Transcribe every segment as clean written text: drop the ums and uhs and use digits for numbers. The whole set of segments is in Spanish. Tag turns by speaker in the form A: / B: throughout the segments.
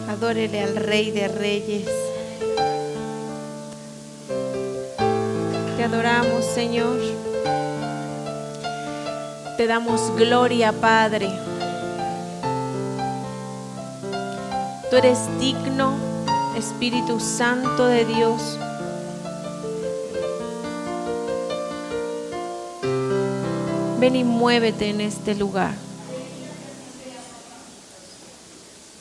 A: Adórele al Rey de Reyes. Te adoramos, Señor. Te damos gloria, Padre. Tú eres digno, Espíritu Santo de Dios. Ven y muévete en este lugar.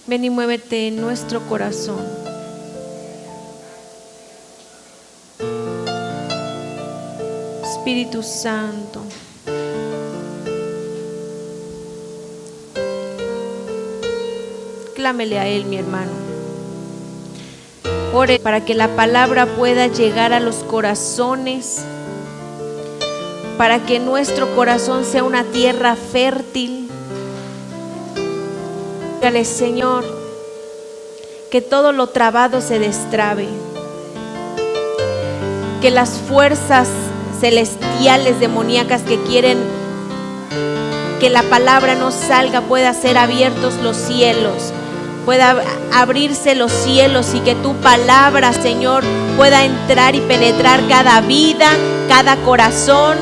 A: Ven y muévete en nuestro corazón. Espíritu Santo. Clámele a Él, mi hermano. Ore para que la palabra pueda llegar a los corazones, para que nuestro corazón sea una tierra fértil. Dígale, Señor, que todo lo trabado se destrabe, que las fuerzas celestiales demoníacas que quieren que la palabra no salga, pueda ser abiertos los cielos, pueda abrirse los cielos y que tu palabra, Señor, pueda entrar y penetrar cada vida, cada corazón.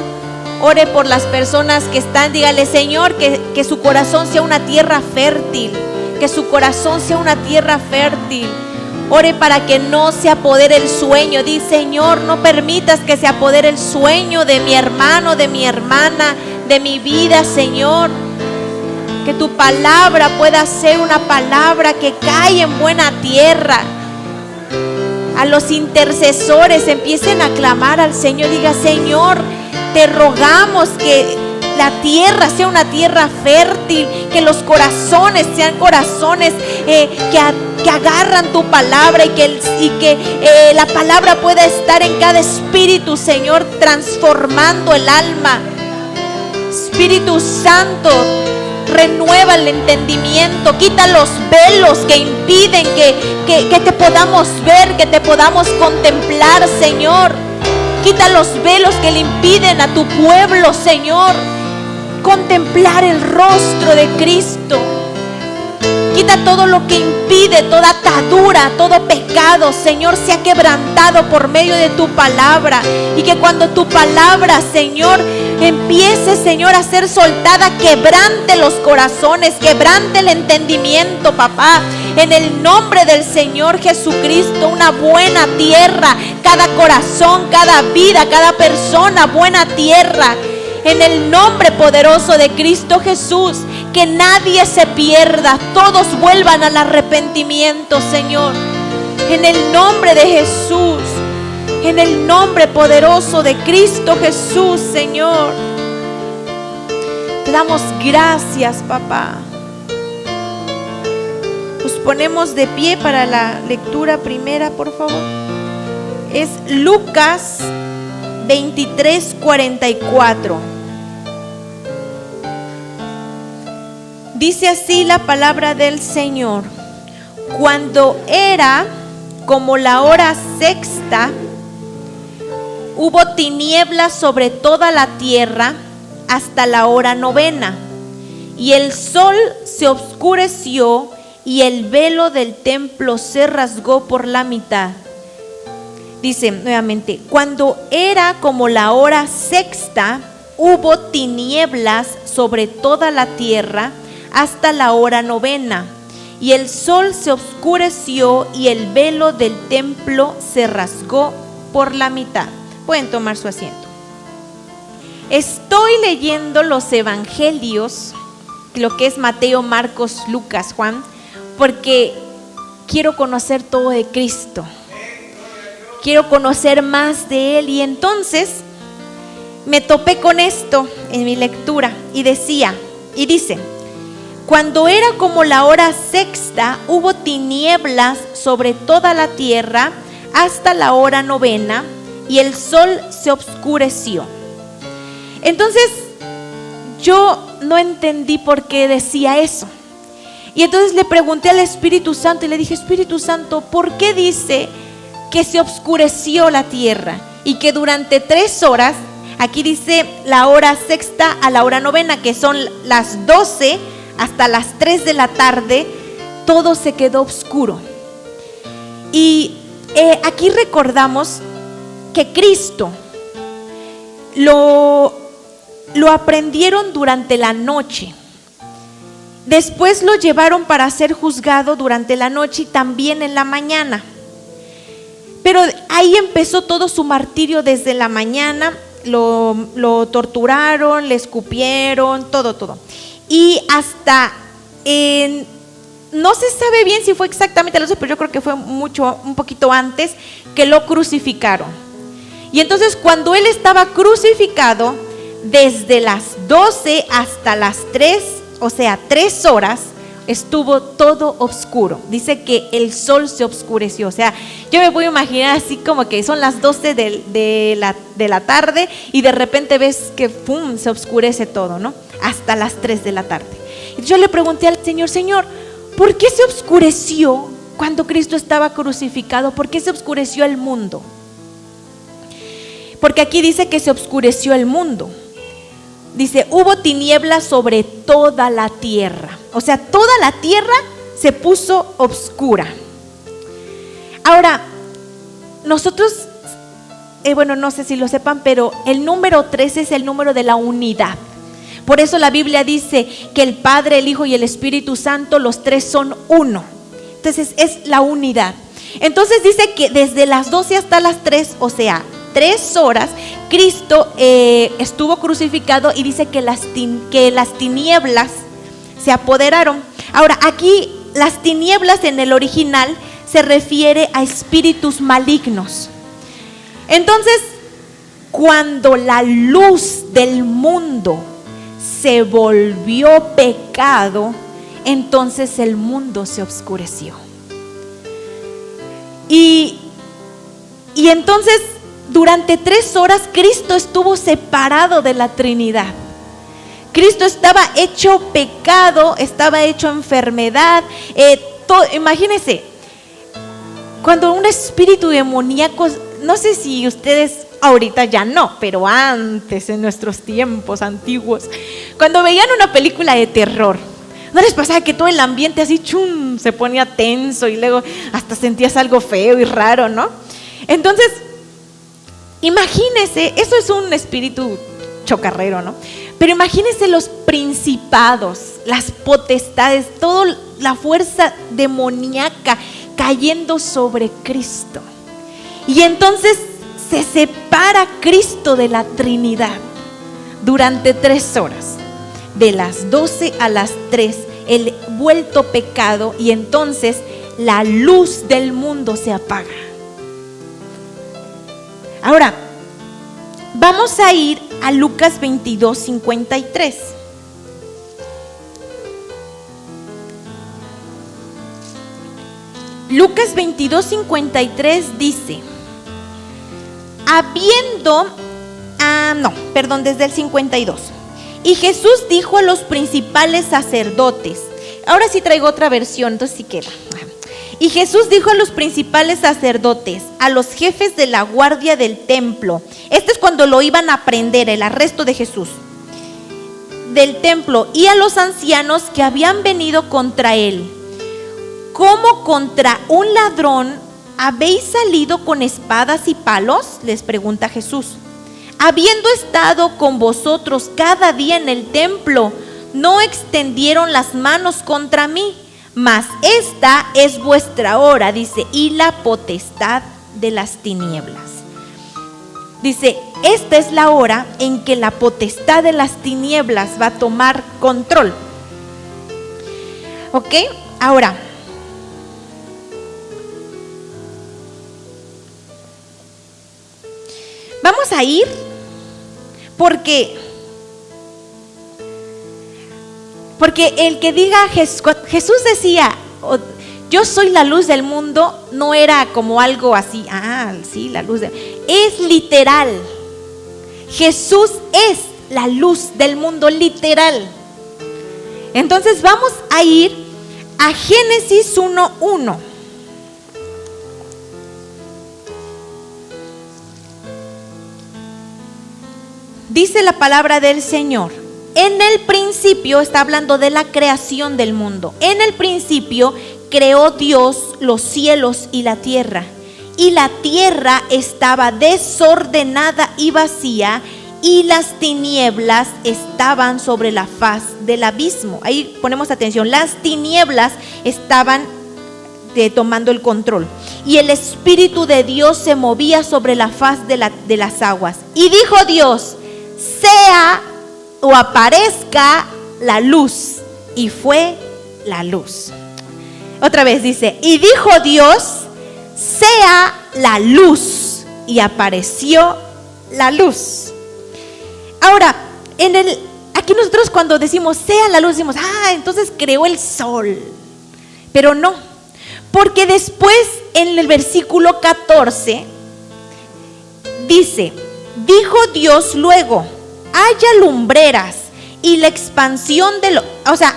A: Ore por las personas que están, dígale, Señor, que su corazón sea una tierra fértil, que su corazón sea una tierra fértil. Ore para que no se apodere el sueño. Di, Señor, no permitas que se apodere el sueño de mi hermano, de mi hermana, de mi vida, Señor. Que tu palabra pueda ser una palabra que cae en buena tierra. A los intercesores empiecen a clamar al Señor. Diga, Señor, te rogamos que la tierra sea una tierra fértil, que los corazones sean corazones que agarran tu palabra y que la palabra pueda estar en cada espíritu, Señor, transformando el alma. Espíritu Santo, renueva el entendimiento, quita los velos que impiden que te podamos ver, que te podamos contemplar, Señor. Quita los velos que le impiden a tu pueblo, Señor, contemplar el rostro de Cristo. Quita todo lo que impide, toda atadura, todo pecado, Señor, sea quebrantado por medio de tu palabra. Y que cuando tu palabra, Señor, empiece, Señor, a ser soltada, quebrante los corazones, quebrante el entendimiento, papá. En el nombre del Señor Jesucristo, una buena tierra, cada corazón, cada vida, cada persona, buena tierra. En el nombre poderoso de Cristo Jesús, que nadie se pierda, todos vuelvan al arrepentimiento, Señor. En el nombre de Jesús, en el nombre poderoso de Cristo Jesús, Señor. Te damos gracias, papá. Nos ponemos de pie para la lectura primera, por favor. Es Lucas 23:44. Dice así la palabra del Señor: cuando era como la hora sexta, hubo tinieblas sobre toda la tierra hasta la hora novena, y el sol se oscureció y el velo del templo se rasgó por la mitad. Dice nuevamente: cuando era como la hora sexta, hubo tinieblas sobre toda la tierra hasta la hora novena, y el sol se oscureció y el velo del templo se rasgó por la mitad. Pueden tomar su asiento. Estoy leyendo los evangelios, lo que es Mateo, Marcos, Lucas, Juan, porque quiero conocer todo de Cristo. Quiero conocer más de Él. Y entonces me topé con esto en mi lectura y dice: cuando era como la hora sexta, hubo tinieblas sobre toda la tierra hasta la hora novena, y el sol se oscureció. Entonces yo no entendí por qué decía eso. Y entonces le pregunté al Espíritu Santo y le dije: Espíritu Santo, ¿por qué dice que se oscureció la tierra? Y que durante 3 horas, aquí dice la hora sexta a la hora novena, que son las 12 hasta las 3 de la tarde, todo se quedó oscuro. Y aquí recordamos que Cristo lo aprendieron durante la noche. Después lo llevaron para ser juzgado durante la noche y también en la mañana. Pero ahí empezó todo su martirio desde la mañana. Lo torturaron, le escupieron, todo. Y hasta, no se sabe bien si fue exactamente a las 12, pero yo creo que fue un poquito antes que lo crucificaron. Y entonces cuando él estaba crucificado, desde las 12 hasta las 3, o sea, 3 horas, estuvo todo oscuro. Dice que el sol se oscureció. O sea, yo me puedo imaginar así como que son las 12 de la tarde y de repente ves que ¡pum!, se oscurece todo, ¿no? Hasta las 3 de la tarde. Y yo le pregunté al Señor: Señor, ¿por qué se oscureció cuando Cristo estaba crucificado? ¿Por qué se oscureció el mundo? Porque aquí dice que se oscureció el mundo. Dice, hubo tinieblas sobre toda la tierra. O sea, toda la tierra se puso oscura. Ahora, nosotros, bueno, no sé si lo sepan, pero el número 13 es el número de la unidad. Por eso la Biblia dice que el Padre, el Hijo y el Espíritu Santo, los 3 son uno. Entonces es la unidad. Entonces dice que desde las 12 hasta las 3, o sea, 3 horas, Cristo estuvo crucificado, y dice que las tinieblas se apoderaron. Ahora, aquí las tinieblas en el original se refiere a espíritus malignos. Entonces, cuando la luz del mundo se volvió pecado, entonces el mundo se oscureció. Y entonces, durante 3 horas Cristo estuvo separado de la Trinidad. Cristo estaba hecho pecado, estaba hecho enfermedad. Imagínense, cuando un espíritu demoníaco, no sé si ustedes ahorita ya no, pero antes, en nuestros tiempos antiguos, cuando veían una película de terror, ¿no les pasaba que todo el ambiente así se ponía tenso y luego hasta sentías algo feo y raro, ¿no? Entonces, imagínense, eso es un espíritu chocarrero, ¿no? Pero imagínense los principados, las potestades, toda la fuerza demoníaca cayendo sobre Cristo. Y entonces se separa Cristo de la Trinidad durante 3 horas, de las 12 a las 3, el vuelto pecado, y entonces la luz del mundo se apaga. Ahora, vamos a ir a Lucas 22:53. Lucas 22:53 dice, desde el 52. Y Jesús dijo a los principales sacerdotes, ahora sí traigo otra versión, entonces sí queda. Y Jesús dijo a los principales sacerdotes, a los jefes de la guardia del templo, este es cuando lo iban a prender, el arresto de Jesús, del templo, y a los ancianos que habían venido contra él, ¿cómo contra un ladrón habéis salido con espadas y palos? Les pregunta Jesús. Habiendo estado con vosotros cada día en el templo, no extendieron las manos contra mí, mas esta es vuestra hora, dice, y la potestad de las tinieblas. Dice, esta es la hora en que la potestad de las tinieblas va a tomar control. ¿Ok? Ahora, vamos a ir porque el que diga Jesús decía, yo soy la luz del mundo, no era como algo así, sí, la luz es literal. Jesús es la luz del mundo, literal. Entonces vamos a ir a Génesis 1:1. Dice la palabra del Señor: en el principio, está hablando de la creación del mundo, en el principio creó Dios los cielos y la tierra. Y la tierra estaba desordenada y vacía, y las tinieblas estaban sobre la faz del abismo. Ahí ponemos atención, las tinieblas estaban tomando el control. Y el Espíritu de Dios se movía sobre la faz de las aguas. Y dijo Dios: sea o aparezca la luz. Y fue la luz. Otra vez dice: y dijo Dios: sea la luz. Y apareció la luz. Ahora, aquí nosotros cuando decimos sea la luz, decimos, entonces creó el sol. Pero no, porque después en el versículo 14 dice: dijo Dios luego: haya lumbreras y la expansión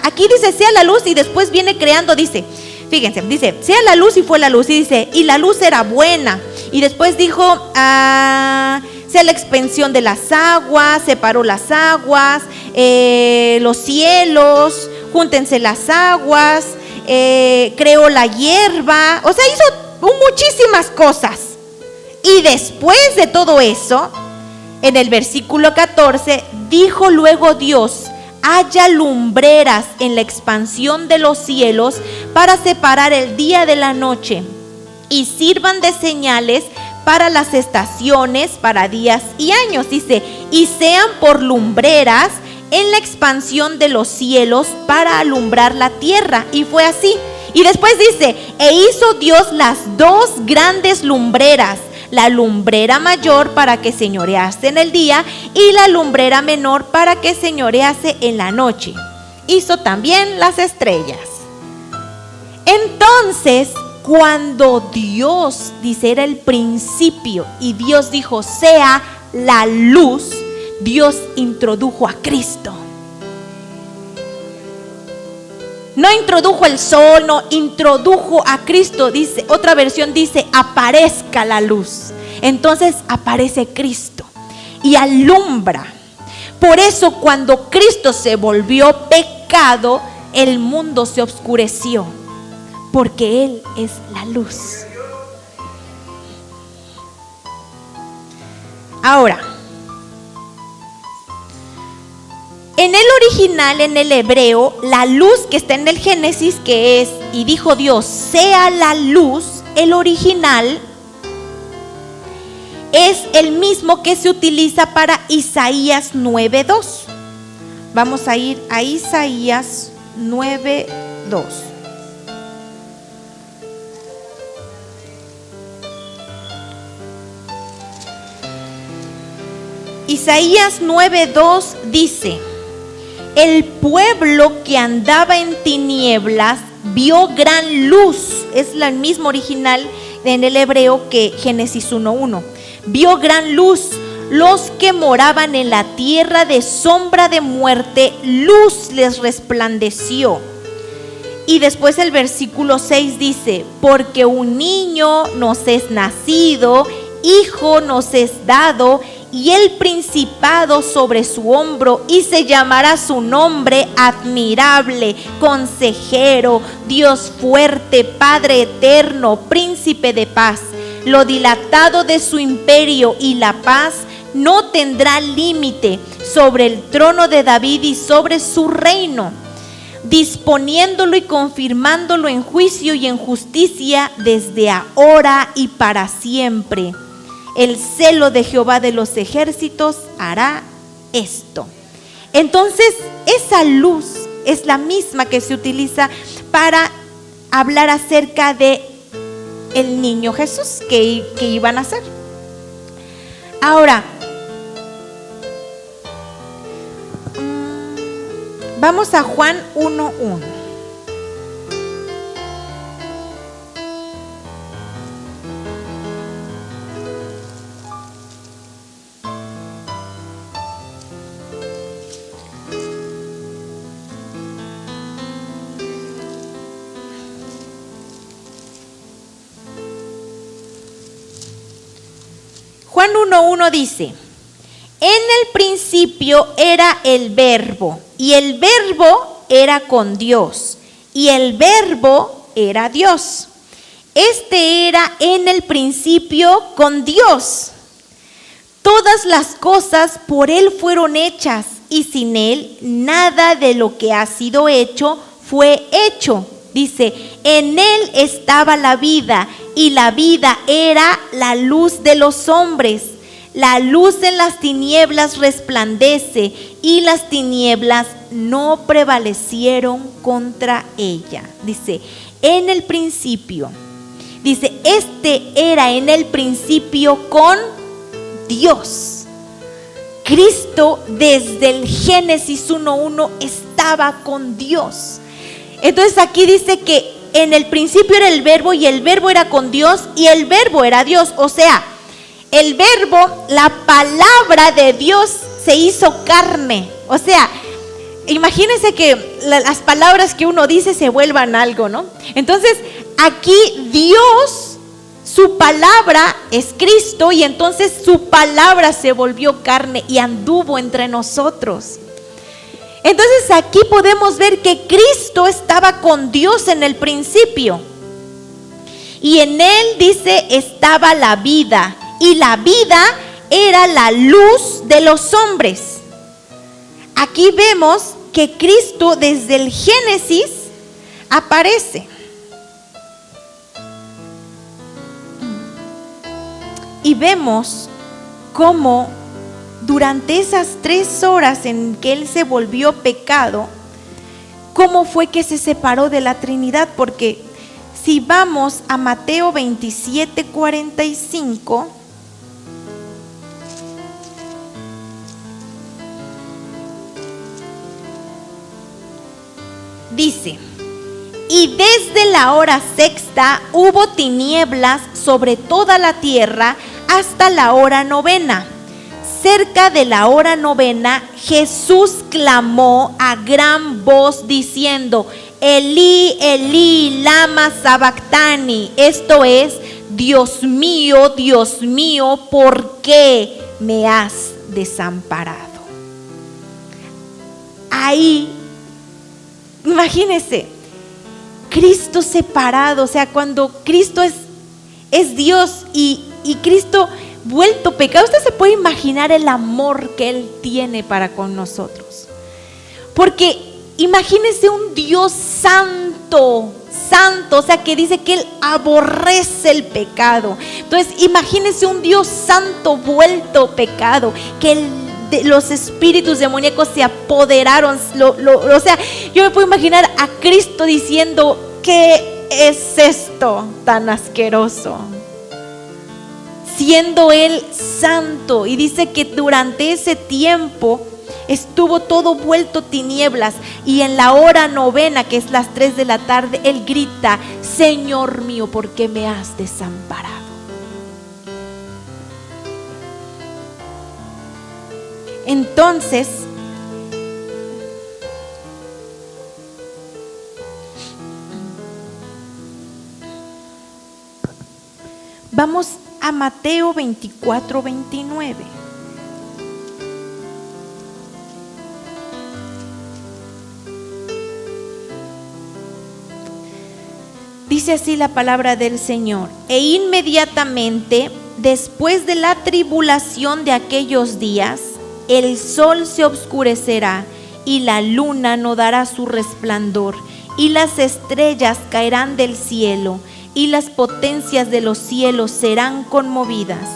A: aquí dice sea la luz, y después viene creando, dice, fíjense, dice sea la luz, y fue la luz, y dice y la luz era buena, y después dijo sea la expansión de las aguas, separó las aguas, los cielos, júntense las aguas, creó la hierba, o sea, hizo muchísimas cosas. Y después de todo eso, en el versículo 14, dijo luego Dios: haya lumbreras en la expansión de los cielos para separar el día de la noche, y sirvan de señales para las estaciones, para días y años. Dice: y sean por lumbreras en la expansión de los cielos para alumbrar la tierra. Y fue así. Y después dice: e hizo Dios las dos grandes lumbreras, la lumbrera mayor para que señorease en el día, y la lumbrera menor para que señorease en la noche. Hizo también las estrellas. Entonces, cuando Dios, dice, era el principio, y Dios dijo: sea la luz, Dios introdujo a Cristo. No introdujo el sol, no, introdujo a Cristo. Dice, otra versión dice: aparezca la luz. Entonces aparece Cristo y alumbra. Por eso cuando Cristo se volvió pecado, el mundo se oscureció, porque Él es la luz. Ahora, en el original, en el hebreo, la luz que está en el Génesis, que es: y dijo Dios, sea la luz, el original es el mismo que se utiliza para Isaías 9:2. Vamos a ir a Isaías 9:2. Isaías 9:2 dice: el pueblo que andaba en tinieblas vio gran luz. Es el mismo original en el hebreo que Génesis 1:1. Vio gran luz. Los que moraban en la tierra de sombra de muerte, luz les resplandeció. Y después el versículo 6 dice: porque un niño nos es nacido, hijo nos es dado, y el principado sobre su hombro, y se llamará su nombre admirable, consejero, Dios fuerte, Padre eterno, príncipe de paz. Lo dilatado de su imperio y la paz no tendrá límite sobre el trono de David y sobre su reino, disponiéndolo y confirmándolo en juicio y en justicia desde ahora y para siempre. El celo de Jehová de los ejércitos hará esto. Entonces, esa luz es la misma que se utiliza para hablar acerca de el niño Jesús que iban a nacer. Ahora, vamos a Juan 1:1. Juan 1:1 dice: en el principio era el Verbo, y el Verbo era con Dios, y el Verbo era Dios. Este era en el principio con Dios. Todas las cosas por Él fueron hechas, y sin Él nada de lo que ha sido hecho fue hecho. Dice, en Él estaba la vida, y la vida era la luz de los hombres. La luz en las tinieblas resplandece, y las tinieblas no prevalecieron contra ella. Dice, en el principio. Dice, este era en el principio con Dios. Cristo desde el Génesis 1:1 estaba con Dios. Entonces aquí dice que en el principio era el verbo, y el verbo era con Dios, y el verbo era Dios. O sea, el verbo, la palabra de Dios se hizo carne. O sea, imagínense que las palabras que uno dice se vuelvan algo, ¿no? Entonces aquí Dios, su palabra es Cristo, y entonces su palabra se volvió carne y anduvo entre nosotros. Entonces aquí podemos ver que Cristo estaba con Dios en el principio, y en Él, dice, estaba la vida, y la vida era la luz de los hombres. Aquí vemos que Cristo desde el Génesis aparece. Y vemos cómo durante esas 3 horas en que Él se volvió pecado, cómo fue que se separó de la Trinidad. Porque si vamos a Mateo 27:45, dice, y desde la hora sexta hubo tinieblas sobre toda la tierra hasta la hora novena. Cerca de la hora novena, Jesús clamó a gran voz diciendo, Elí, Elí, lama sabactani. Esto es, Dios mío, ¿por qué me has desamparado? Ahí, imagínense, Cristo separado. O sea, cuando Cristo es Dios y Cristo vuelto pecado, usted se puede imaginar el amor que Él tiene para con nosotros. Porque imagínese un Dios santo, o sea, que dice que Él aborrece el pecado. Entonces imagínese un Dios santo vuelto pecado, que los espíritus demoníacos se apoderaron. O sea, yo me puedo imaginar a Cristo diciendo, ¿qué es esto tan asqueroso? Siendo Él santo. Y dice que durante ese tiempo estuvo todo vuelto tinieblas, y en la hora novena, que es las 3 de la tarde, Él grita, Señor mío, ¿por qué me has desamparado? Entonces, vamos a Mateo 24:29. Dice así la palabra del Señor: e inmediatamente después de la tribulación de aquellos días, el sol se oscurecerá, y la luna no dará su resplandor, y las estrellas caerán del cielo, y las potencias de los cielos serán conmovidas.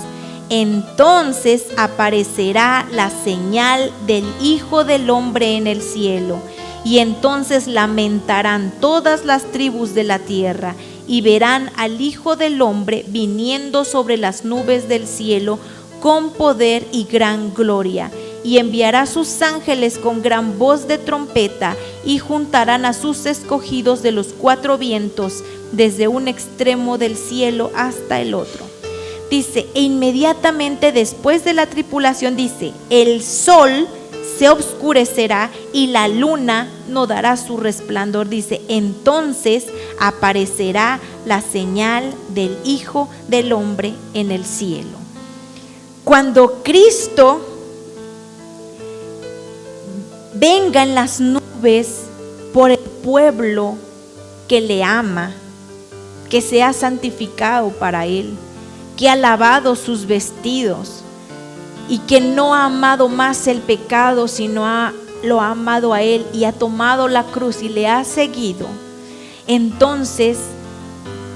A: Entonces aparecerá la señal del Hijo del Hombre en el cielo, y entonces lamentarán todas las tribus de la tierra, y verán al Hijo del Hombre viniendo sobre las nubes del cielo con poder y gran gloria. Y enviará sus ángeles con gran voz de trompeta, y juntarán a sus escogidos de los 4 vientos, desde un extremo del cielo hasta el otro. Dice, e inmediatamente después de la tribulación, dice, el sol se oscurecerá y la luna no dará su resplandor. Dice, entonces aparecerá la señal del Hijo del Hombre en el cielo. Cuando Cristo venga en las nubes por el pueblo que le ama, que se ha santificado para Él, que ha lavado sus vestidos y que no ha amado más el pecado, sino lo ha amado a Él y ha tomado la cruz y le ha seguido, entonces,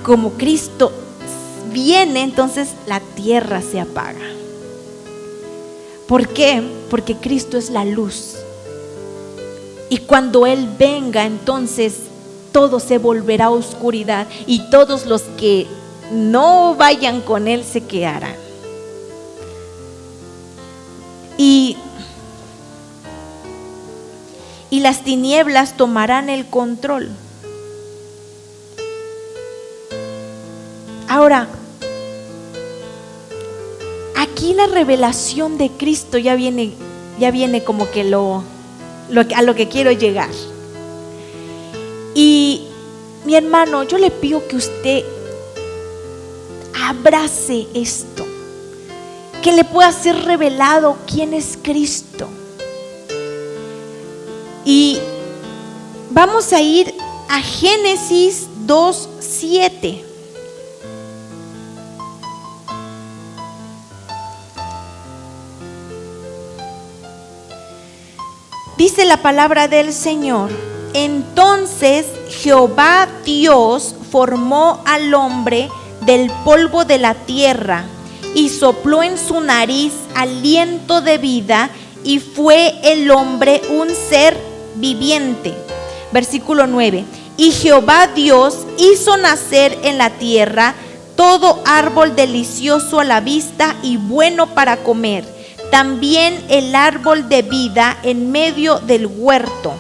A: como Cristo viene, entonces la tierra se apaga. ¿Por qué? Porque Cristo es la luz. Y cuando Él venga, entonces todo se volverá a oscuridad y todos los que no vayan con Él se quedarán. Y las tinieblas tomarán el control. Ahora, aquí la revelación de Cristo ya viene como que a lo que quiero llegar. Y mi hermano, yo le pido que usted abrace esto, que le pueda ser revelado quién es Cristo. Y vamos a ir a Génesis 2:7. Dice la palabra del Señor: entonces Jehová Dios formó al hombre del polvo de la tierra y sopló en su nariz aliento de vida, y fue el hombre un ser viviente. Versículo 9: y Jehová Dios hizo nacer en la tierra todo árbol delicioso a la vista y bueno para comer, también el árbol de vida en medio del huerto,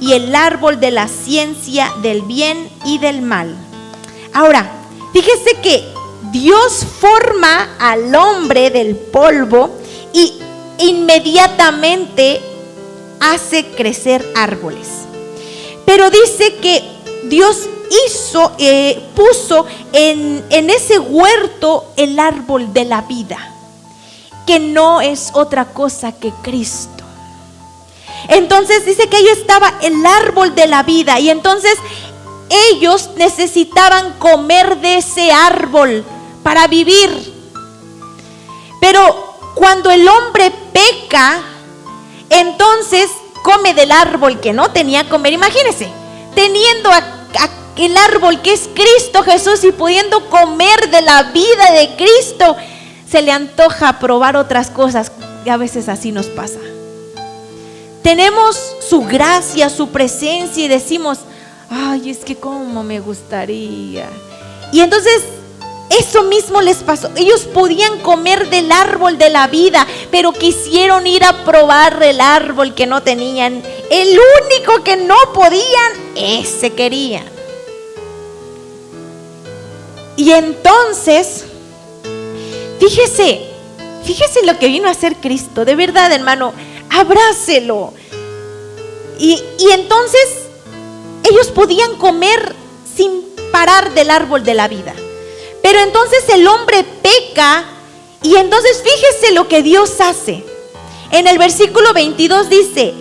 A: y el árbol de la ciencia del bien y del mal. Ahora, fíjese que Dios forma al hombre del polvo y inmediatamente hace crecer árboles. Pero dice que Dios puso en ese huerto el árbol de la vida, que no es otra cosa que Cristo. Entonces dice que ahí estaba el árbol de la vida, y entonces ellos necesitaban comer de ese árbol para vivir. Pero cuando el hombre peca, entonces come del árbol que no tenía que comer. Imagínense, teniendo el árbol que es Cristo Jesús y pudiendo comer de la vida de Cristo, se le antoja probar otras cosas, y a veces así nos pasa. Tenemos su gracia, su presencia, y decimos: ay, es que cómo me gustaría. Y entonces eso mismo les pasó. Ellos podían comer del árbol de la vida, pero quisieron ir a probar el árbol que no tenían. El único que no podían, ese querían. Y entonces, fíjese lo que vino a hacer Cristo. De verdad, hermano, abrácelo. Y entonces ellos podían comer sin parar del árbol de la vida. Pero entonces el hombre peca, y entonces fíjese lo que Dios hace. En el versículo 22 dice: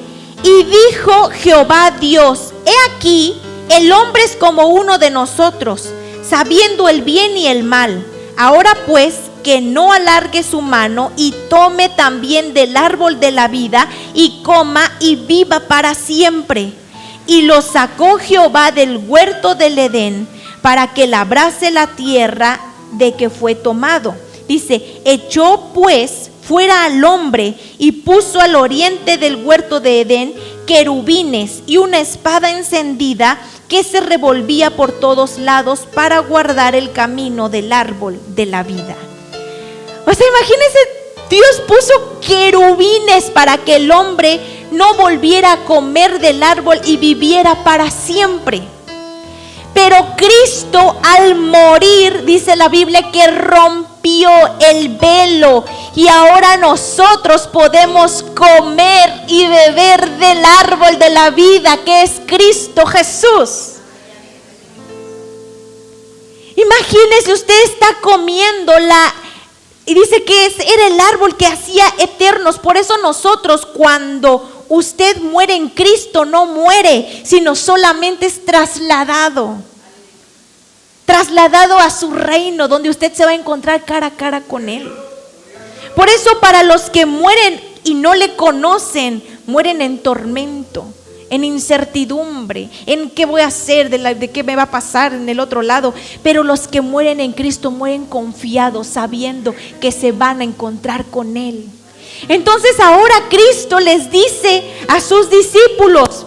A: y dijo Jehová Dios: he aquí, el hombre es como uno de nosotros, sabiendo el bien y el mal. Ahora pues, que no alargue su mano y tome también del árbol de la vida y coma y viva para siempre. Y lo sacó Jehová del huerto del Edén para que labrase la tierra de que fue tomado. Dice: echó pues fuera al hombre y puso al oriente del huerto de Edén querubines y una espada encendida que se revolvía por todos lados para guardar el camino del árbol de la vida. O sea, imagínense, Dios puso querubines para que el hombre no volviera a comer del árbol y viviera para siempre. Pero Cristo, al morir, dice la Biblia que rompió el velo, y ahora nosotros podemos comer y beber del árbol de la vida, que es Cristo Jesús. Imagínese, usted está comiendo y dice que era el árbol que hacía eternos. Por eso nosotros, cuando usted muere en Cristo, no muere, sino solamente es trasladado trasladado a su reino, donde usted se va a encontrar cara a cara con Él. Por eso, para los que mueren y no le conocen, mueren en tormento, en incertidumbre, en qué voy a hacer, de qué me va a pasar en el otro lado. Pero los que mueren en Cristo mueren confiados, sabiendo que se van a encontrar con Él. Entonces ahora Cristo les dice a sus discípulos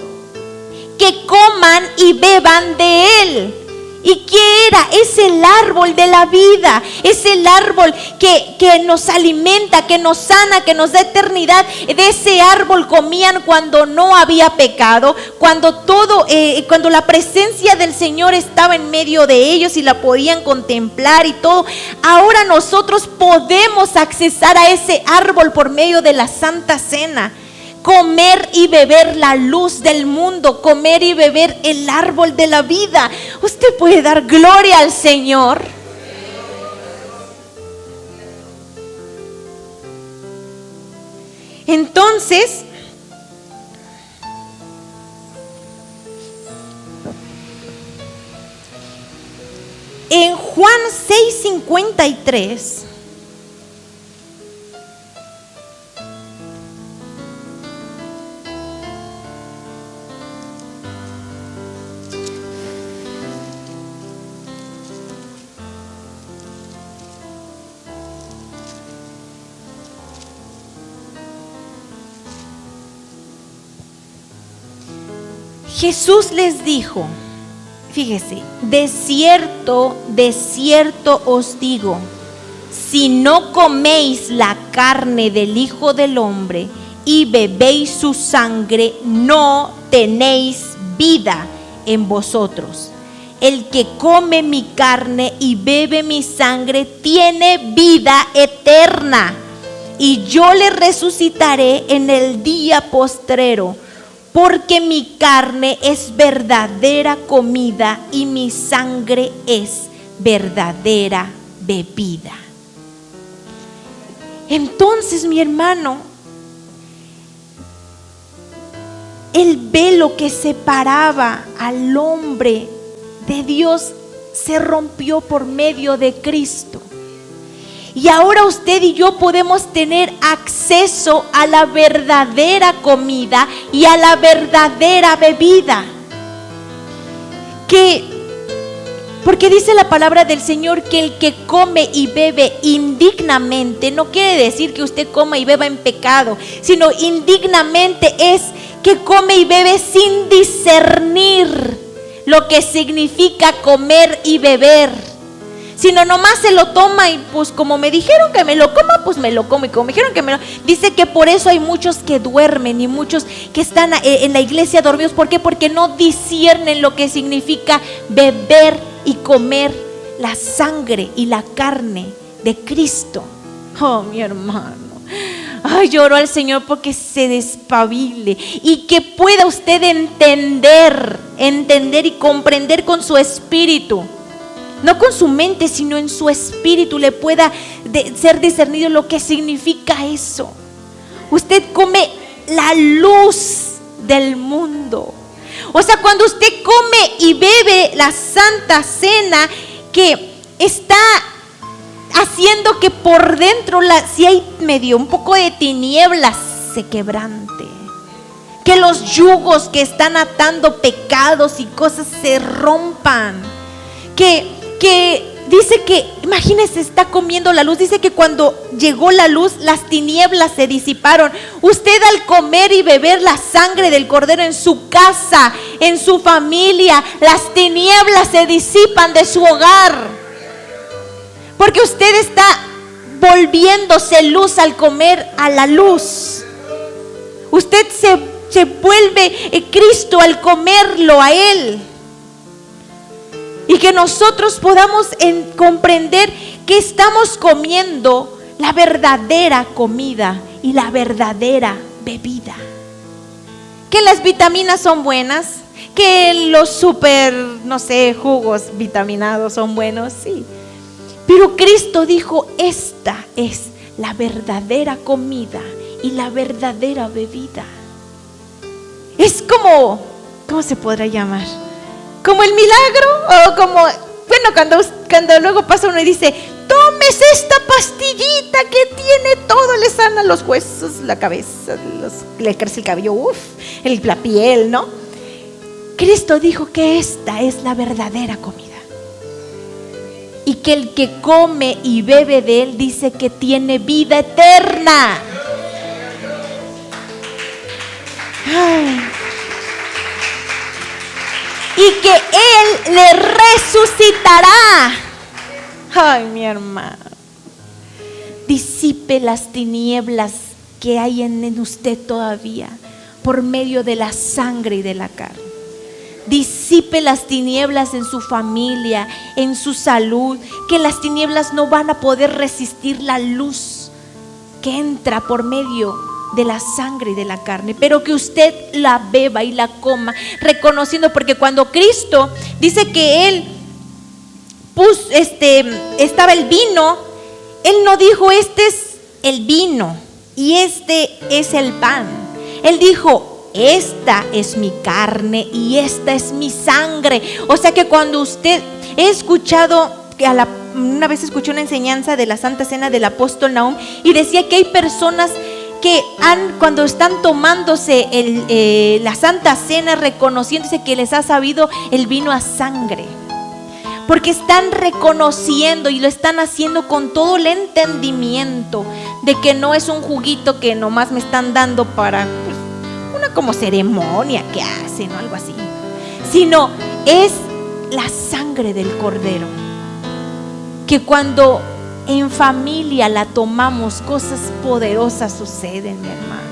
A: que coman y beban de Él. ¿Y qué era? Es el árbol de la vida, es el árbol que nos alimenta, que nos sana, que nos da eternidad. De ese árbol comían cuando no había pecado, cuando la presencia del Señor estaba en medio de ellos y la podían contemplar y todo. Ahora nosotros podemos accesar a ese árbol por medio de la Santa Cena. Comer y beber la luz del mundo, comer y beber el árbol de la vida. Usted puede dar gloria al Señor. Entonces, en Juan 6:53, Jesús les dijo, fíjese, de cierto os digo, si no coméis la carne del Hijo del Hombre y bebéis su sangre, no tenéis vida en vosotros. El que come mi carne y bebe mi sangre tiene vida eterna, y yo le resucitaré en el día postrero. Porque mi carne es verdadera comida y mi sangre es verdadera bebida. Entonces, mi hermano, el velo que separaba al hombre de Dios se rompió por medio de Cristo. Y ahora usted y yo podemos tener acceso a la verdadera comida y a la verdadera bebida. Porque dice la palabra del Señor que el que come y bebe indignamente, no quiere decir que usted coma y beba en pecado, sino indignamente es que come y bebe sin discernir lo que significa comer y beber. Sino nomás se lo toma y pues como me dijeron que me lo coma, pues me lo como. Y como me dijeron que me lo... Dice que por eso hay muchos que duermen y muchos que están en la iglesia dormidos. ¿Por qué? Porque no disciernen lo que significa beber y comer la sangre y la carne de Cristo. Oh, mi hermano. Ay, lloro al Señor porque se despabile y que pueda usted entender y comprender con su espíritu. No con su mente, sino en su espíritu le pueda ser discernido lo que significa eso. Usted come la luz del mundo. O sea, cuando usted come y bebe la Santa Cena, que está haciendo que por dentro, si hay un poco de tinieblas, se quebrante. Que los yugos que están atando pecados y cosas se rompan. Que dice que, imagínese, está comiendo la luz. Dice que cuando llegó la luz, las tinieblas se disiparon. Usted al comer y beber la sangre del Cordero en su casa, en su familia, las tinieblas se disipan de su hogar. Porque usted está volviéndose luz al comer a la luz. Usted se vuelve Cristo al comerlo a Él. Y que nosotros podamos comprender que estamos comiendo la verdadera comida y la verdadera bebida. Que las vitaminas son buenas, que los jugos vitaminados son buenos, sí. Pero Cristo dijo, esta es la verdadera comida y la verdadera bebida. Es como, ¿cómo se podrá llamar? ¿Como el milagro? O como, bueno, cuando luego pasa uno y dice, tomes esta pastillita que tiene todo, le sana los huesos, la cabeza, le crece el cabello, la piel, ¿no? Cristo dijo que esta es la verdadera comida. Y que el que come y bebe de él dice que tiene vida eterna. Ay. Y que él le resucitará. Ay, mi hermano. Disipe las tinieblas que hay en usted todavía por medio de la sangre y de la carne. Disipe las tinieblas en su familia, en su salud, que las tinieblas no van a poder resistir la luz que entra por medio de la sangre y de la carne, pero que usted la beba y la coma, reconociendo, porque cuando Cristo dice que él estaba el vino, él no dijo este es el vino y este es el pan. Él dijo, esta es mi carne y esta es mi sangre. O sea que cuando usted, he escuchado, una vez escuché una enseñanza de la Santa Cena del apóstol Nahum y decía que hay personas que cuando están tomándose la Santa Cena, reconociéndose que les ha sabido el vino a sangre, porque están reconociendo y lo están haciendo con todo el entendimiento de que no es un juguito que nomás me están dando para una como ceremonia que hacen o algo así, sino es la sangre del Cordero, que cuando en familia la tomamos, cosas poderosas suceden, mi hermano.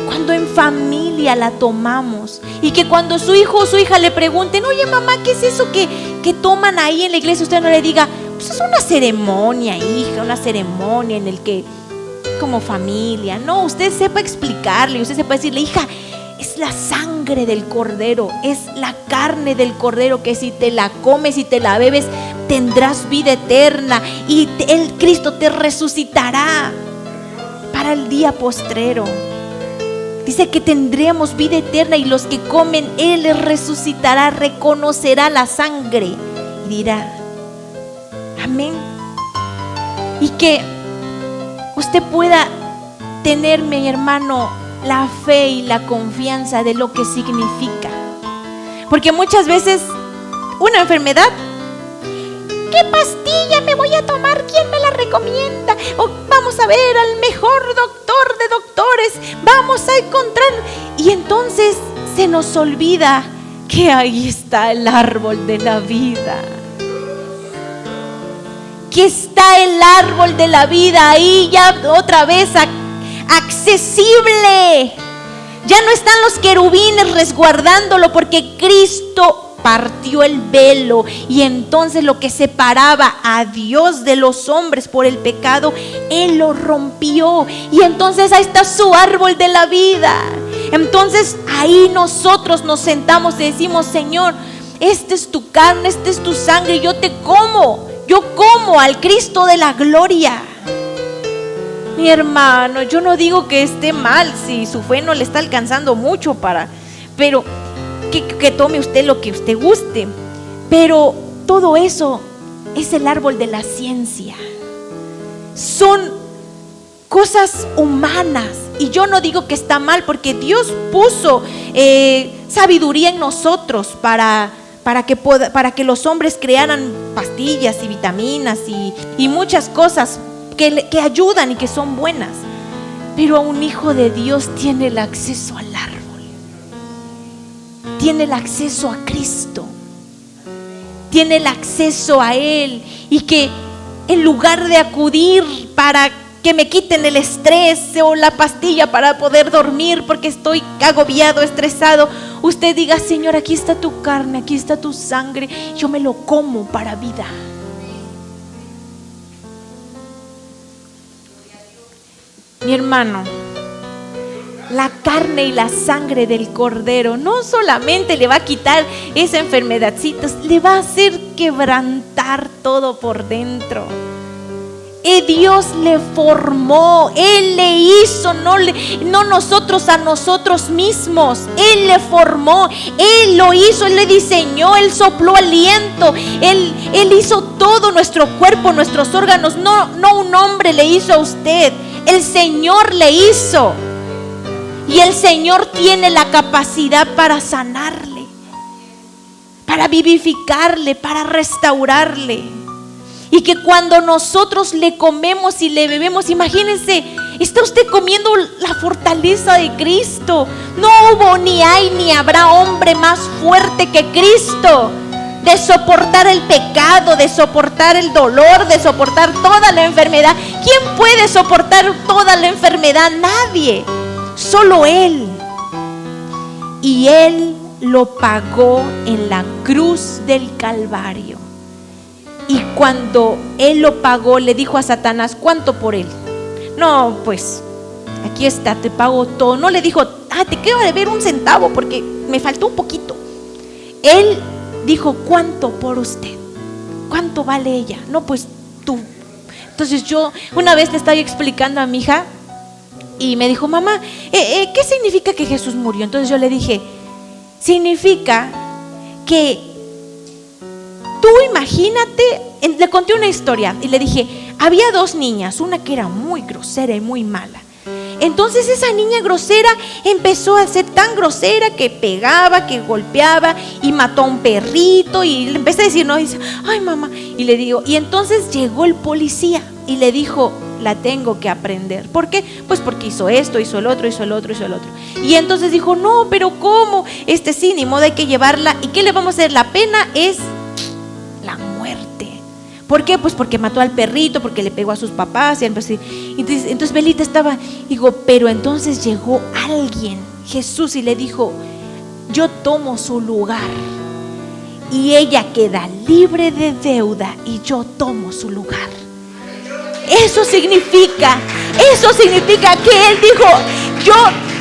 A: Cuando en familia la tomamos, y que cuando su hijo o su hija le pregunten, oye mamá, ¿qué es eso que toman ahí en la iglesia? Usted no le diga, pues es una ceremonia, hija, una ceremonia en el que, como familia. No, usted sepa explicarle, usted sepa decirle, hija, es la sangre del Cordero, es la carne del Cordero, que si te la comes y te la bebes, tendrás vida eterna y el Cristo te resucitará para el día postrero. Dice que tendremos vida eterna y los que comen, Él les resucitará, reconocerá la sangre y dirá, amén. Y que usted pueda tener, mi hermano, la fe y la confianza de lo que significa. Porque muchas veces una enfermedad, ¿qué pastilla me voy a tomar? ¿Quién me la recomienda? O vamos a ver al mejor doctor de doctores, vamos a encontrar. Y entonces se nos olvida que ahí está el árbol de la vida. Que está el árbol de la vida ahí ya otra vez accesible. Ya no están los querubines resguardándolo, porque Cristo partió el velo y entonces lo que separaba a Dios de los hombres por el pecado, Él lo rompió y entonces ahí está su árbol de la vida. Entonces ahí nosotros nos sentamos y decimos, Señor, esta es tu carne, esta es tu sangre, yo como al Cristo de la gloria. Mi hermano, yo no digo que esté mal si su fe no le está alcanzando mucho pero que tome usted lo que usted guste, pero todo eso es el árbol de la ciencia, son cosas humanas. Y yo no digo que está mal, porque Dios puso sabiduría en nosotros para que los hombres crearan pastillas y vitaminas y muchas cosas que ayudan y que son buenas. Pero un hijo de Dios tiene el acceso al árbol, tiene el acceso a Cristo, tiene el acceso a Él. Y que en lugar de acudir para que me quiten el estrés o la pastilla para poder dormir porque estoy agobiado, estresado, usted diga, Señor, aquí está tu carne, aquí está tu sangre, yo me lo como para vida. Mi hermano, la carne y la sangre del Cordero no solamente le va a quitar esa enfermedadcita, le va a hacer quebrantar todo por dentro. Dios le formó, Él le hizo, no nosotros a nosotros mismos. Él le formó, Él lo hizo, Él le diseñó, Él sopló aliento, Él hizo todo nuestro cuerpo, nuestros órganos. No un hombre le hizo a usted, el Señor le hizo. Y el Señor tiene la capacidad para sanarle, para vivificarle, para restaurarle. Y que cuando nosotros le comemos y le bebemos, imagínense, está usted comiendo la fortaleza de Cristo. No hubo, ni hay, ni habrá hombre más fuerte que Cristo, de soportar el pecado, de soportar el dolor, de soportar toda la enfermedad. ¿Quién puede soportar toda la enfermedad? Nadie, solo Él. Y Él lo pagó en la cruz del Calvario. Y cuando Él lo pagó, le dijo a Satanás: ¿cuánto por él? No, pues aquí está, te pago todo. No le dijo: te quiero deber un centavo porque me faltó un poquito. Él dijo: ¿cuánto por usted? ¿Cuánto vale ella? No, pues tú. Entonces yo una vez le estaba explicando a mi hija y me dijo: mamá, ¿qué significa que Jesús murió? Entonces yo le dije: significa que tú imagínate, le conté una historia y le dije: había dos niñas, una que era muy grosera y muy mala. Entonces esa niña grosera empezó a ser tan grosera que pegaba, que golpeaba y mató a un perrito. Y le empecé a decir, no, y dice: ay mamá. Y le digo, y entonces llegó el policía y le dijo: la tengo que aprender. ¿Por qué? Pues porque hizo esto, hizo el otro, hizo el otro, hizo el otro. Y entonces dijo: no, pero ¿cómo? Sí, ni modo, hay que llevarla. ¿Y qué le vamos a hacer? La pena es la muerte. ¿Por qué? Pues porque mató al perrito, porque le pegó a sus papás. Y entonces Belita estaba, digo, pero entonces llegó alguien, Jesús, y le dijo: yo tomo su lugar. Y ella queda libre de deuda y yo tomo su lugar. Eso significa que Él dijo: yo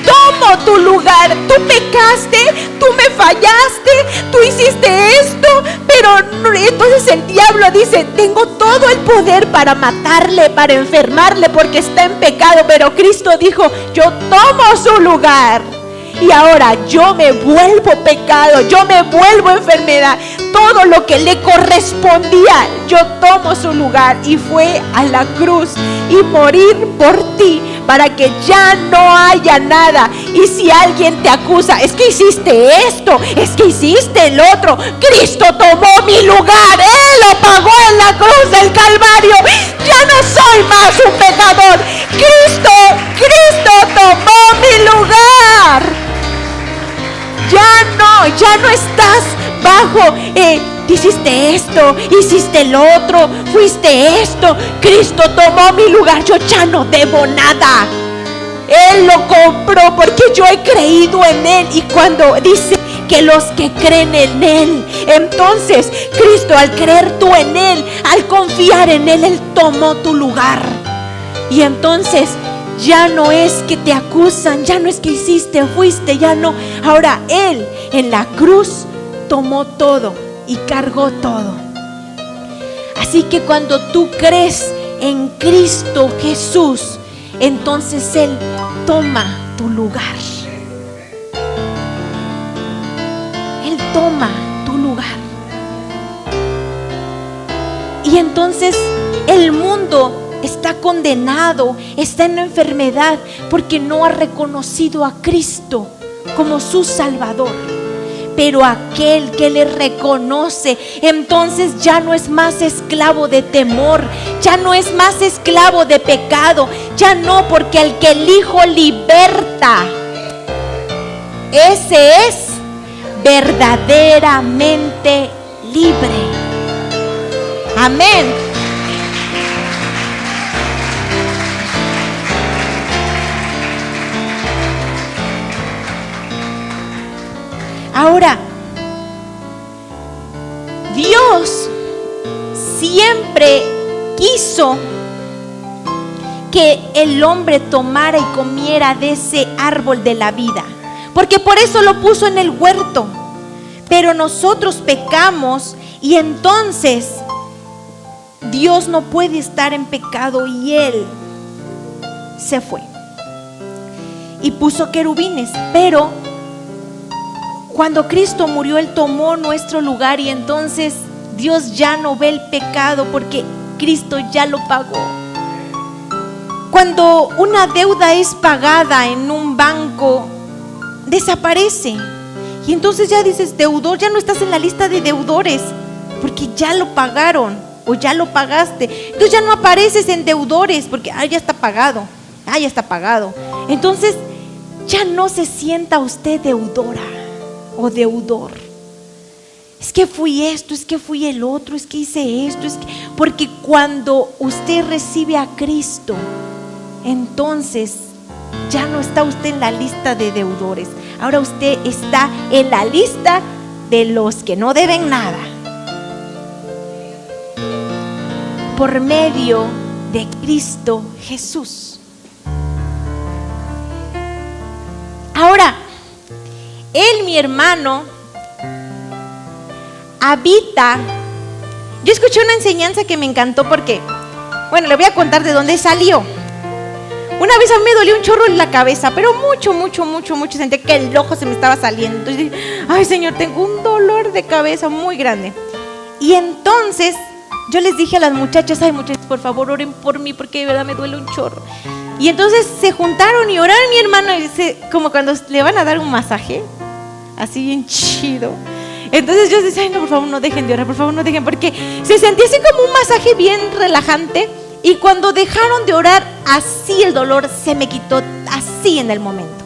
A: tomo tu lugar. Tú pecaste, tú me fallaste, tú hiciste esto, pero no. Entonces el diablo dice: tengo todo el poder para matarle, para enfermarle, porque está en pecado. Pero Cristo dijo: yo tomo su lugar. Y ahora yo me vuelvo pecado, yo me vuelvo enfermedad. Todo lo que le correspondía, yo tomo su lugar. Y fue a la cruz y morir por ti, para que ya no haya nada. Y si alguien te acusa: es que hiciste esto, es que hiciste el otro, Cristo tomó mi lugar. Él lo pagó en la cruz del Calvario. Ya no soy más un pecador. Cristo tomó mi lugar. Ya no estás bajo, hiciste esto, hiciste el otro, fuiste esto. Cristo tomó mi lugar. Yo ya no debo nada. Él lo compró porque yo he creído en Él. Y cuando dice que los que creen en Él, entonces Cristo, al creer tú en Él, al confiar en Él, Él tomó tu lugar. Y entonces ya no es que te acusan, ya no es que hiciste, fuiste, ya no. Ahora Él en la cruz tomó todo y cargó todo. Así que cuando tú crees en Cristo Jesús, entonces Él toma tu lugar. Él toma tu lugar. Y entonces el mundo está condenado, está en enfermedad, porque no ha reconocido a Cristo como su Salvador. Pero aquel que le reconoce, entonces ya no es más esclavo de temor, ya no es más esclavo de pecado, ya no, porque el que el Hijo liberta, ese es verdaderamente libre. Amén. Ahora, Dios siempre quiso que el hombre tomara y comiera de ese árbol de la vida, porque por eso lo puso en el huerto. Pero nosotros pecamos y entonces Dios no puede estar en pecado, y Él se fue y puso querubines. Pero cuando Cristo murió, Él tomó nuestro lugar, y entonces Dios ya no ve el pecado porque Cristo ya lo pagó. Cuando una deuda es pagada en un banco, desaparece, y entonces ya dices deudor, ya no estás en la lista de deudores porque ya lo pagaron o ya lo pagaste. Entonces ya no apareces en deudores porque ya está pagado, ya está pagado. Entonces ya no se sienta usted deudora o deudor. Es que fui esto, es que fui el otro, es que hice esto, porque cuando usted recibe a Cristo, entonces ya no está usted en la lista de deudores. Ahora usted está en la lista de los que no deben nada, por medio de Cristo Jesús. Ahora, Él, mi hermano, habita. Yo escuché una enseñanza que me encantó porque, bueno, le voy a contar de dónde salió. Una vez a mí me dolió un chorro en la cabeza, pero mucho. Sentía que el ojo se me estaba saliendo. Entonces dije, ay Señor, tengo un dolor de cabeza muy grande. Y entonces yo les dije a las muchachas, ay muchachas, por favor oren por mí porque de verdad me duele un chorro. Y entonces se juntaron y oraron. Mi hermano, como cuando le van a dar un masaje, así bien chido. Entonces yo decía, ay no, por favor no dejen de orar, por favor no dejen, porque se sentía así como un masaje bien relajante. Y cuando dejaron de orar, así el dolor se me quitó, así en el momento.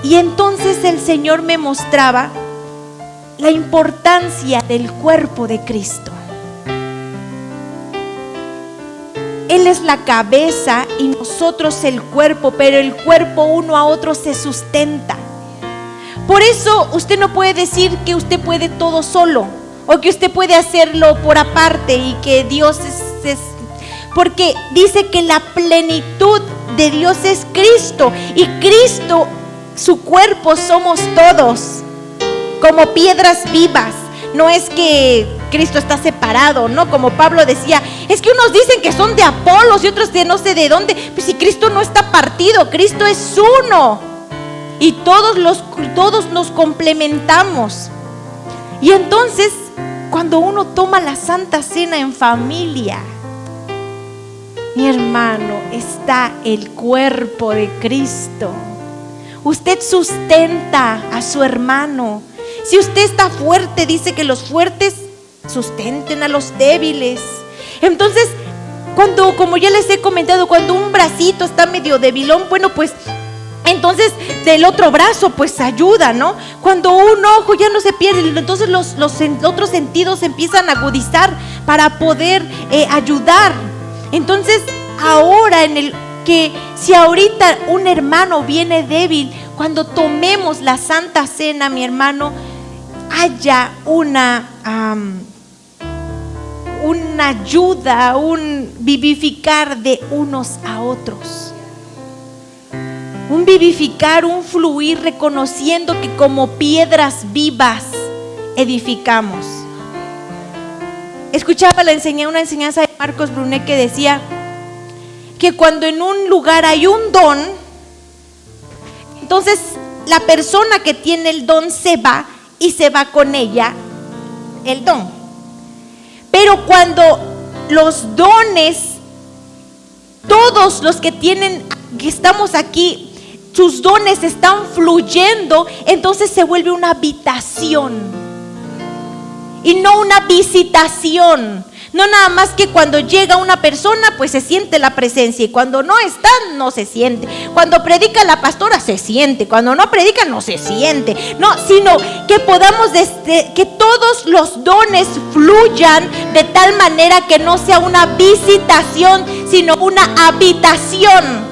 A: Y entonces el Señor me mostraba la importancia del cuerpo de Cristo. Él es la cabeza y nosotros el cuerpo, pero el cuerpo uno a otro se sustenta. Por eso usted no puede decir que usted puede todo solo, o que usted puede hacerlo por aparte, y que Dios es porque dice que la plenitud de Dios es Cristo, y Cristo, su cuerpo, somos todos como piedras vivas. No es que Cristo está separado, no, como Pablo decía, es que unos dicen que son de Apolos y otros de no sé de dónde. Pues si Cristo no está partido, Cristo es uno, y todos nos complementamos. Y entonces cuando uno toma la Santa Cena en familia, mi hermano, está el cuerpo de Cristo. Usted sustenta a su hermano. Si usted está fuerte, dice que los fuertes sustenten a los débiles. Entonces, como ya les he comentado, cuando un bracito está medio debilón, bueno, pues entonces del otro brazo pues ayuda, ¿no? Cuando un ojo ya no se pierde, entonces los otros sentidos se empiezan a agudizar para poder ayudar. Entonces ahora si ahorita un hermano viene débil, cuando tomemos la Santa Cena, mi hermano, haya una ayuda, un vivificar de unos a otros. Un vivificar, un fluir, reconociendo que como piedras vivas edificamos. Escuchaba una enseñanza de Marcos Brunet que decía que cuando en un lugar hay un don, entonces la persona que tiene el don se va, y se va con ella el don. Pero cuando los dones, todos los que estamos aquí, sus dones están fluyendo, entonces se vuelve una habitación y no una visitación. No nada más que cuando llega una persona pues se siente la presencia, y cuando no está no se siente. Cuando predica la pastora se siente, cuando no predica no se siente. No, sino que podamos que todos los dones fluyan de tal manera que no sea una visitación, sino una habitación.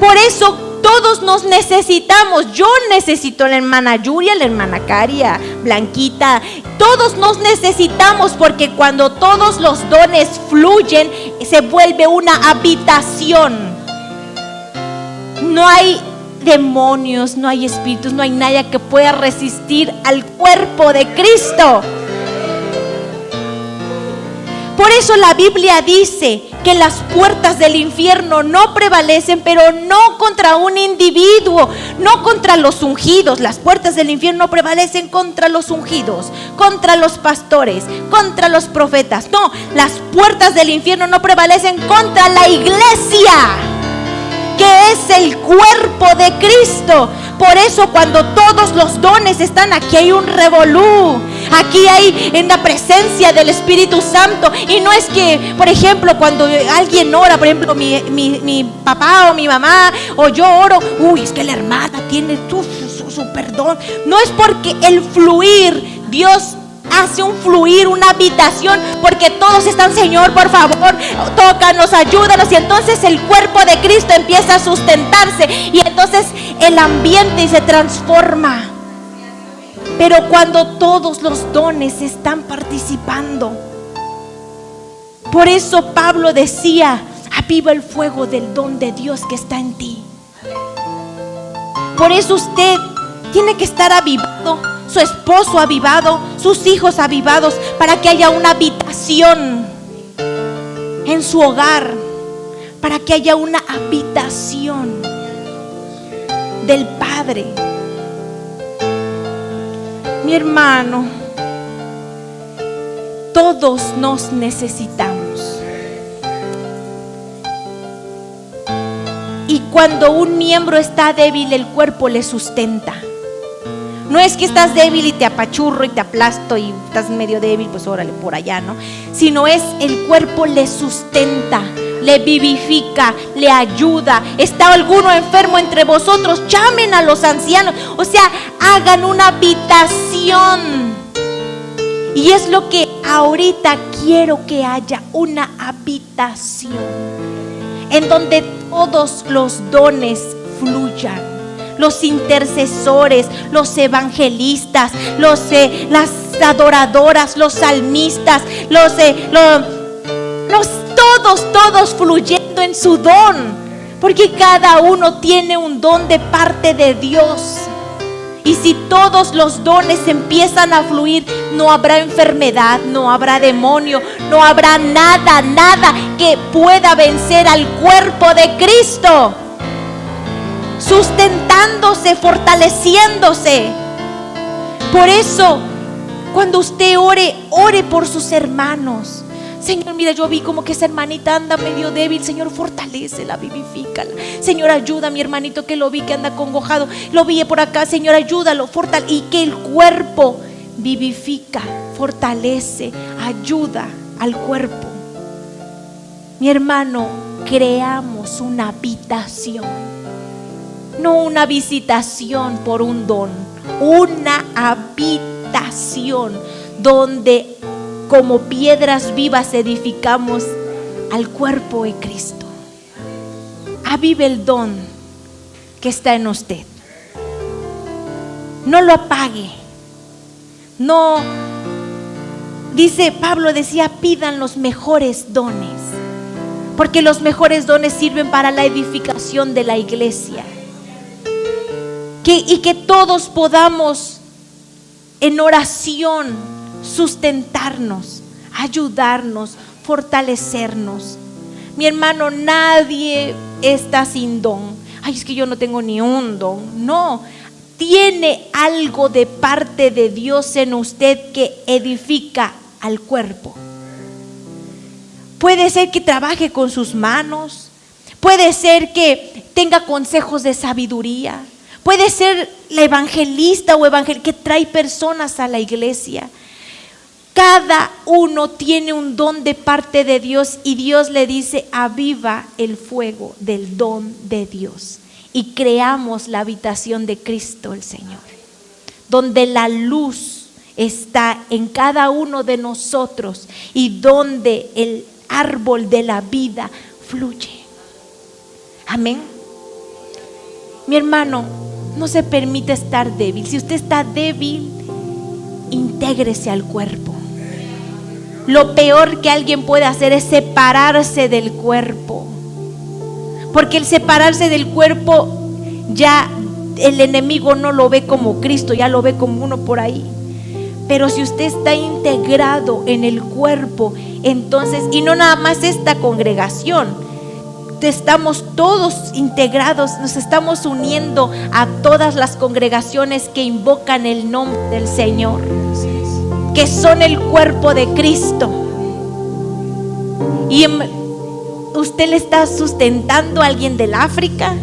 A: Por eso todos nos necesitamos. Yo necesito a la hermana Yuria, a la hermana Caria, Blanquita. Todos nos necesitamos, porque cuando todos los dones fluyen, se vuelve una habitación. No hay demonios, no hay espíritus, no hay nada que pueda resistir al cuerpo de Cristo. Por eso la Biblia dice que las puertas del infierno no prevalecen, pero no contra un individuo, no contra los ungidos. Las puertas del infierno no prevalecen contra los ungidos, contra los pastores, contra los profetas. No, las puertas del infierno no prevalecen contra la iglesia, que es el cuerpo de Cristo. Por eso cuando todos los dones están aquí, hay un revolú. Aquí hay en la presencia del Espíritu Santo. Y no es que, por ejemplo, cuando alguien ora, por ejemplo, mi papá o mi mamá, o yo oro, uy, es que la hermana tiene su perdón. No es porque el fluir, Dios hace un fluir, una habitación, porque todos están, Señor, por favor, tócanos, ayúdanos. Y entonces el cuerpo de Cristo empieza a sustentarse, y entonces el ambiente se transforma. Pero cuando todos los dones están participando, por eso Pablo decía: aviva el fuego del don de Dios que está en ti. Por eso usted tiene que estar avivado, su esposo avivado, sus hijos avivados, para que haya una habitación en su hogar, para que haya una habitación del Padre. Mi hermano, todos nos necesitamos. Y cuando un miembro está débil, el cuerpo le sustenta. No es que estás débil y te apachurro y te aplasto y estás medio débil, pues órale por allá, ¿no? Sino es el cuerpo le sustenta, le vivifica, le ayuda. ¿Está alguno enfermo entre vosotros? Llamen a los ancianos. O sea, hagan una habitación. Y es lo que ahorita quiero que haya, una habitación en donde todos los dones fluyan. Los intercesores, los evangelistas, las adoradoras, los salmistas, todos fluyendo en su don, porque cada uno tiene un don de parte de Dios. Y si todos los dones empiezan a fluir, no habrá enfermedad, no habrá demonio, no habrá nada que pueda vencer al cuerpo de Cristo, sustentándose, fortaleciéndose. Por eso, cuando usted ore por sus hermanos. Señor, mira, yo vi como que esa hermanita anda medio débil. Señor, fortalécela, vivifícala. Señor, ayuda a mi hermanito que lo vi que anda congojado. Lo vi por acá, Señor, ayúdalo, y que el cuerpo vivifica, fortalece, ayuda al cuerpo. Mi hermano, creamos una habitación, no una visitación por un don, una habitación donde como piedras vivas edificamos al cuerpo de Cristo. Avive el don que está en usted. No lo apague. No, dice Pablo, decía, pidan los mejores dones, porque los mejores dones sirven para la edificación de la iglesia. Y que todos podamos en oración sustentarnos, ayudarnos, fortalecernos. Mi hermano, nadie está sin don. Ay, es que yo no tengo ni un don. No, tiene algo de parte de Dios en usted que edifica al cuerpo. Puede ser que trabaje con sus manos, puede ser que tenga consejos de sabiduría, puede ser la evangelista o que trae personas a la iglesia. Cada uno tiene un don de parte de Dios, y Dios le dice: aviva el fuego del don de Dios. Y creamos la habitación de Cristo el Señor, donde la luz está en cada uno de nosotros y donde el árbol de la vida fluye. Amén. Mi hermano, no se permite estar débil. Si usted está débil, intégrese al cuerpo. Lo peor que alguien puede hacer es separarse del cuerpo, porque el separarse del cuerpo, ya el enemigo no lo ve como Cristo, ya lo ve como uno por ahí. Pero si usted está integrado en el cuerpo, entonces, y no nada más esta congregación, estamos todos integrados, nos estamos uniendo a todas las congregaciones que invocan el nombre del Señor, que son el cuerpo de Cristo. Y usted le está sustentando a alguien del África,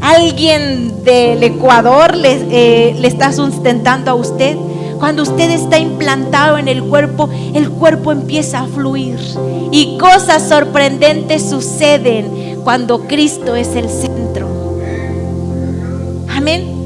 A: alguien del Ecuador le está sustentando a usted. Cuando usted está implantado en el cuerpo empieza a fluir y cosas sorprendentes suceden cuando Cristo es el centro. Amén.